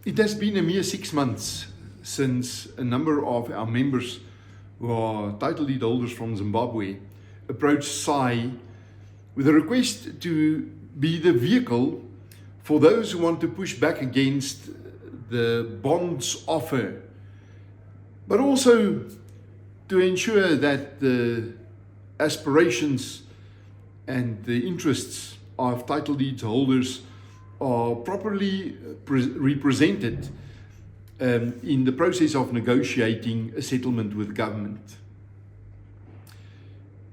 It has been a mere 6 months since a number of our members who are title deed holders from Zimbabwe approached SAI with a request to be the vehicle for those who want to push back against the bonds offer, but also to ensure that the aspirations and the interests of title deed holders are properly represented in the process of negotiating a settlement with government.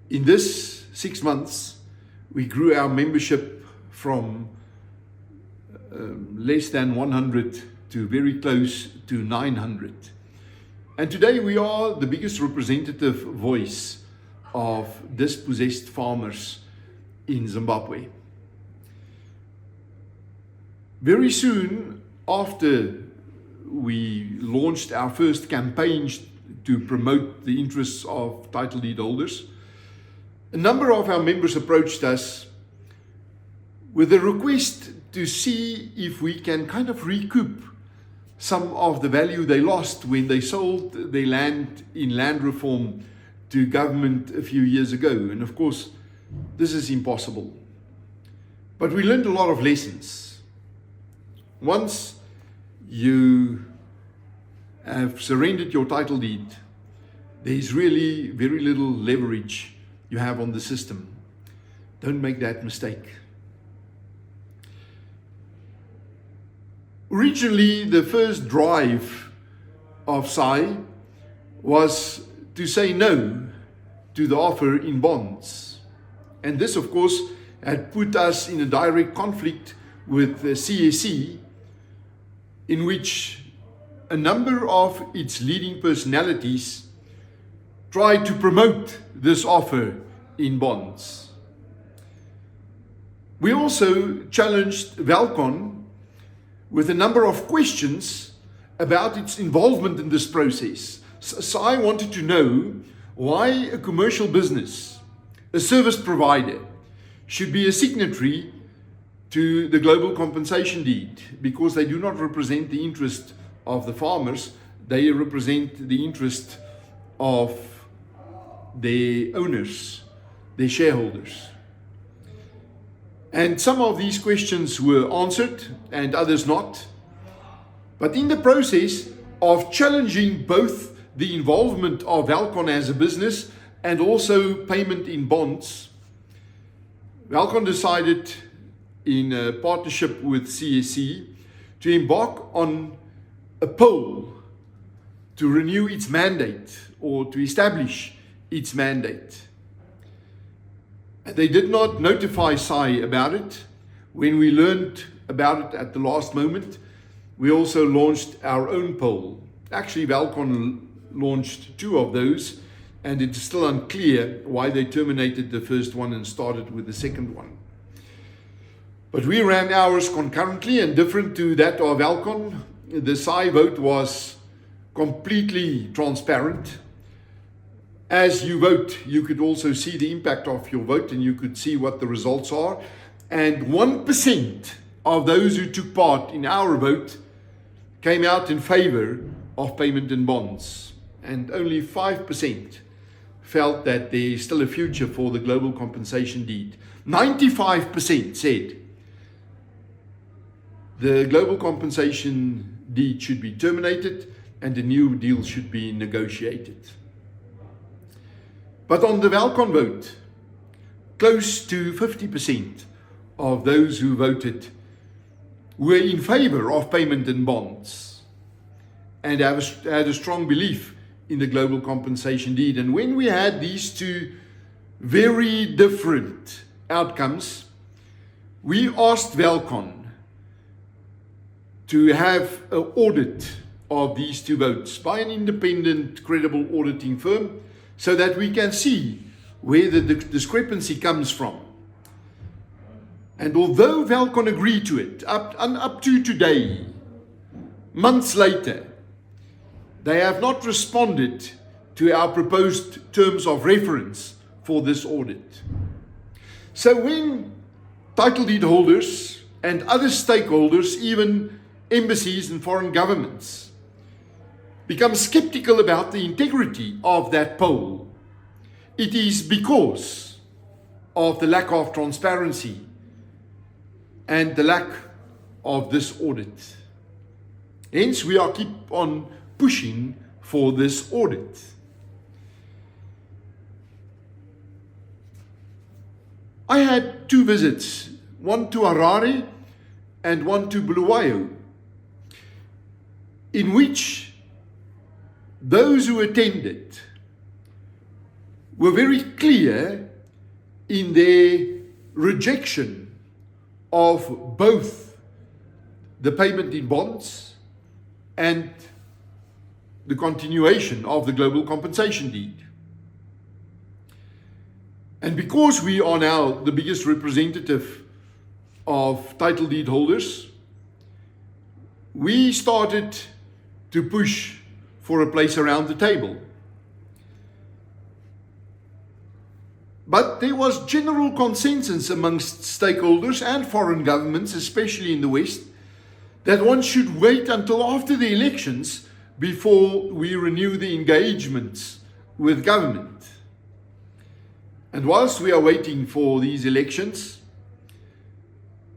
In this 6 months, we grew our membership from less than 100 to very close to 900. And today we are the biggest representative voice of dispossessed farmers in Zimbabwe. Very soon after we launched our first campaigns to promote the interests of title deed holders, a number of our members approached us with a request to see if we can kind of recoup some of the value they lost when they sold their land in land reform to government a few years ago. And of course, this is impossible. But we learned a lot of lessons. Once you have surrendered your title deed, there is really very little leverage you have on the system. Don't make that mistake. Originally, the first drive of SAI was to say no to the offer in bonds. And this, of course, had put us in a direct conflict with the CSE, in which a number of its leading personalities tried to promote this offer in bonds. We also challenged Valcon with a number of questions about its involvement in this process. So I wanted to know why a commercial business, a service provider, should be a signatory to the global compensation deed, because they do not represent the interest of the farmers, they represent the interest of their owners, their shareholders. And some of these questions were answered and others not. But in the process of challenging both the involvement of Valcon as a business and also payment in bonds, Valcon decided, in a partnership with CSE, to embark on a poll to renew its mandate or to establish its mandate. And they did not notify SAI about it. When we learned about it at the last moment, we also launched our own poll. Actually, Valcon launched 2 of those, and it is still unclear why they terminated the first one and started with the second one. But we ran ours concurrently, and different to that of Valcon, the SAI vote was completely transparent. As you vote, you could also see the impact of your vote, and you could see what the results are. And 1% of those who took part in our vote came out in favor of payment in bonds, and only 5% felt that there is still a future for the global compensation deed. 95% said the global compensation deed should be terminated and a new deal should be negotiated. But on the Valcon vote, close to 50% of those who voted were in favor of payment in bonds and had a strong belief in the global compensation deed. And when we had these 2 very different outcomes, we asked Valcon to have an audit of these 2 votes by an independent, credible auditing firm, so that we can see where the discrepancy comes from. And although Valcon agreed to it, up to today, months later, they have not responded to our proposed terms of reference for this audit. So when title deed holders and other stakeholders, even embassies and foreign governments become skeptical about the integrity of that poll, it is because of the lack of transparency and the lack of this audit. Hence, we are keep on pushing for this audit. I had 2 visits, one to Harare and one to Bulawayo, in which those who attended were very clear in their rejection of both the payment in bonds and the continuation of the global compensation deed. And because we are now the biggest representative of title deed holders, we started to push for a place around the table. But there was general consensus amongst stakeholders and foreign governments, especially in the West, that one should wait until after the elections before we renew the engagements with government. And whilst we are waiting for these elections,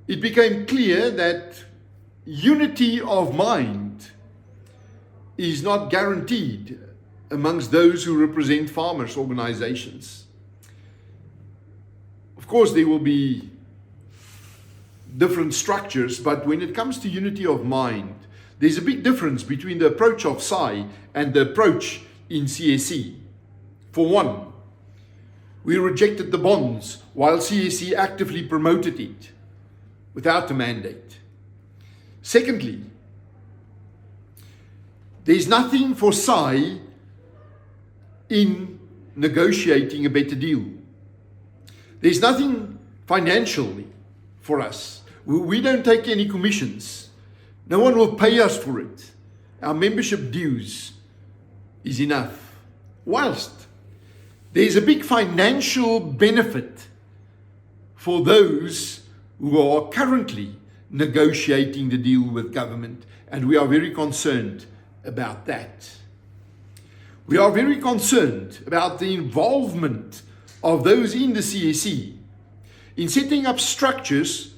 it became clear that unity of mind is not guaranteed amongst those who represent farmers' organizations. Of course, there will be different structures, but when it comes to unity of mind, there's a big difference between the approach of SAI and the approach in CSE. For one, we rejected the bonds while CSE actively promoted it without a mandate. Secondly, there's nothing for SAI in negotiating a better deal. There's nothing financially for us. We don't take any commissions. No one will pay us for it. Our membership dues is enough. Whilst there's a big financial benefit for those who are currently negotiating the deal with government, and we are very concerned about that. We are very concerned about the involvement of those in the CSE in setting up structures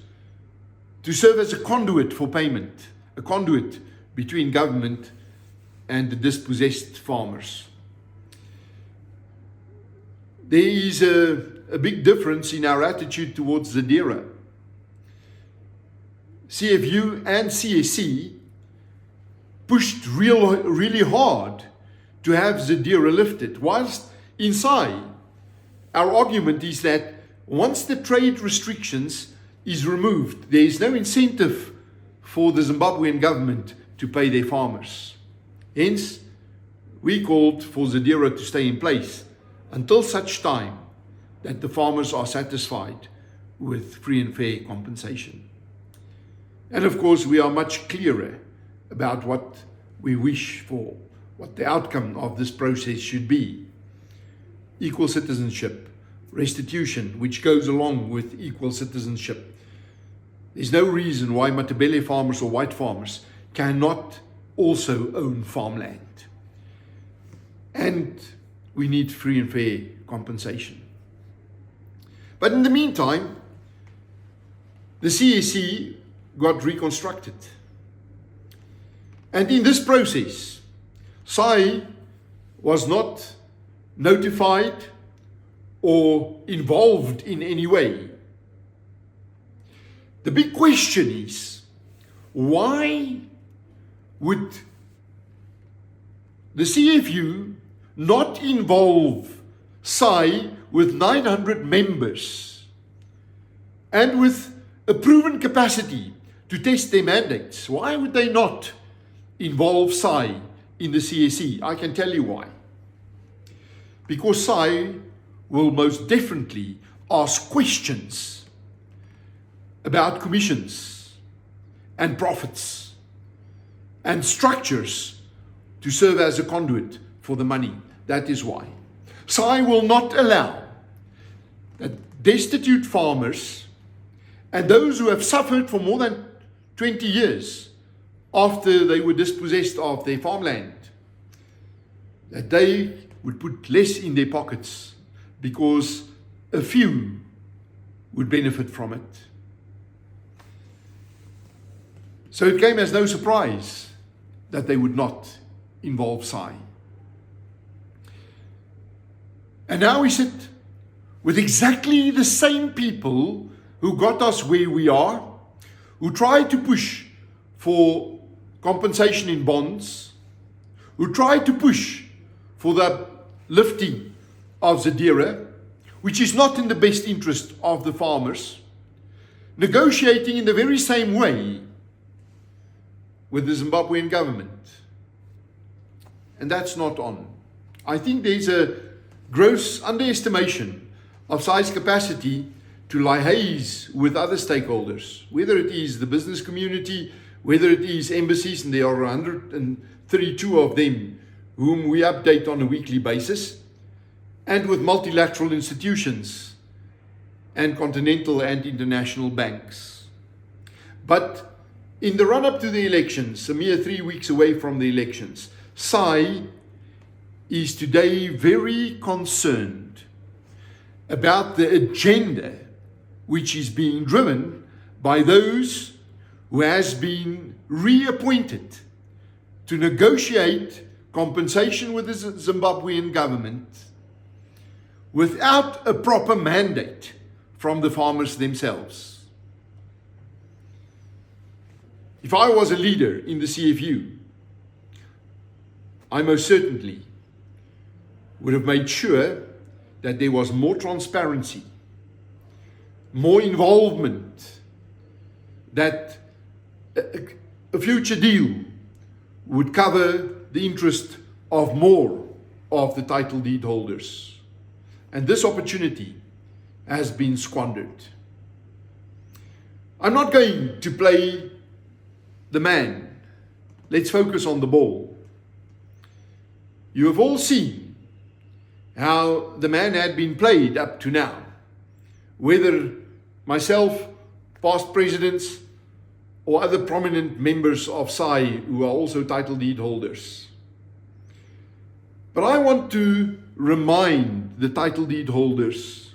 to serve as a conduit for payment, a conduit between government and the dispossessed farmers. There is a big difference in our attitude towards Zadira. CFU and CSE pushed really hard to have Zadira lifted, whilst in SAI, our argument is that once the trade restrictions is removed, there is no incentive for the Zimbabwean government to pay their farmers. Hence, we called for Zadira to stay in place until such time that the farmers are satisfied with free and fair compensation. And of course, we are much clearer about what we wish for, what the outcome of this process should be. Equal citizenship, restitution, which goes along with equal citizenship. There's no reason why Matabele farmers or white farmers cannot also own farmland. And we need free and fair compensation. But in the meantime, the CSE got reconstructed. And in this process, SAI was not notified or involved in any way. The big question is, why would the CFU not involve SAI with 900 members and with a proven capacity to test their mandates? Why would they not involve SAI in the CSE? I can tell you why. Because SAI will most definitely ask questions about commissions and profits and structures to serve as a conduit for the money. That is why. SAI will not allow that destitute farmers and those who have suffered for more than 20 years after they were dispossessed of their farmland, that they would put less in their pockets because a few would benefit from it. So it came as no surprise that they would not involve SAI. And now we sit with exactly the same people who got us where we are, who tried to push for compensation in bonds, who tried to push for the lifting of Zadira, which is not in the best interest of the farmers, negotiating in the very same way with the Zimbabwean government. And that's not on. I think there's a gross underestimation of SAI's capacity to liaise with other stakeholders, whether it is the business community, whether it is embassies, and there are 132 of them whom we update on a weekly basis, and with multilateral institutions and continental and international banks. But in the run-up to the elections, a mere 3 weeks away from the elections, SAI is today very concerned about the agenda which is being driven by those who has been reappointed to negotiate compensation with the Zimbabwean government without a proper mandate from the farmers themselves. If I was a leader in the CFU, I most certainly would have made sure that there was more transparency, more involvement, that a future deal would cover the interest of more of the title deed holders. And this opportunity has been squandered. I'm not going to play the man. Let's focus on the ball. You have all seen how the man had been played up to now, whether myself, past presidents, or other prominent members of SAI who are also title deed holders. But I want to remind the title deed holders,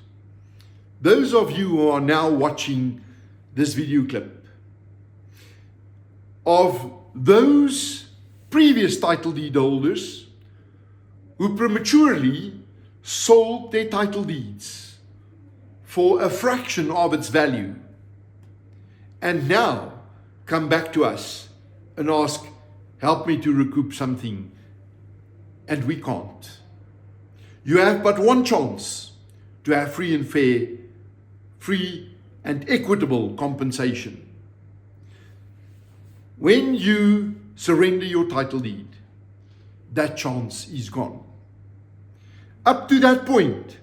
those of you who are now watching this video clip, of those previous title deed holders who prematurely sold their title deeds for a fraction of its value and now come back to us and ask, help me to recoup something, and we can't. You have but one chance to have free and fair, free and equitable compensation. When you surrender your title deed, that chance is gone. Up to that point,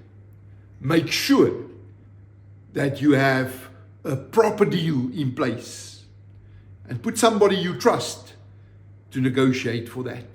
make sure that you have a proper deal in place and put somebody you trust to negotiate for that.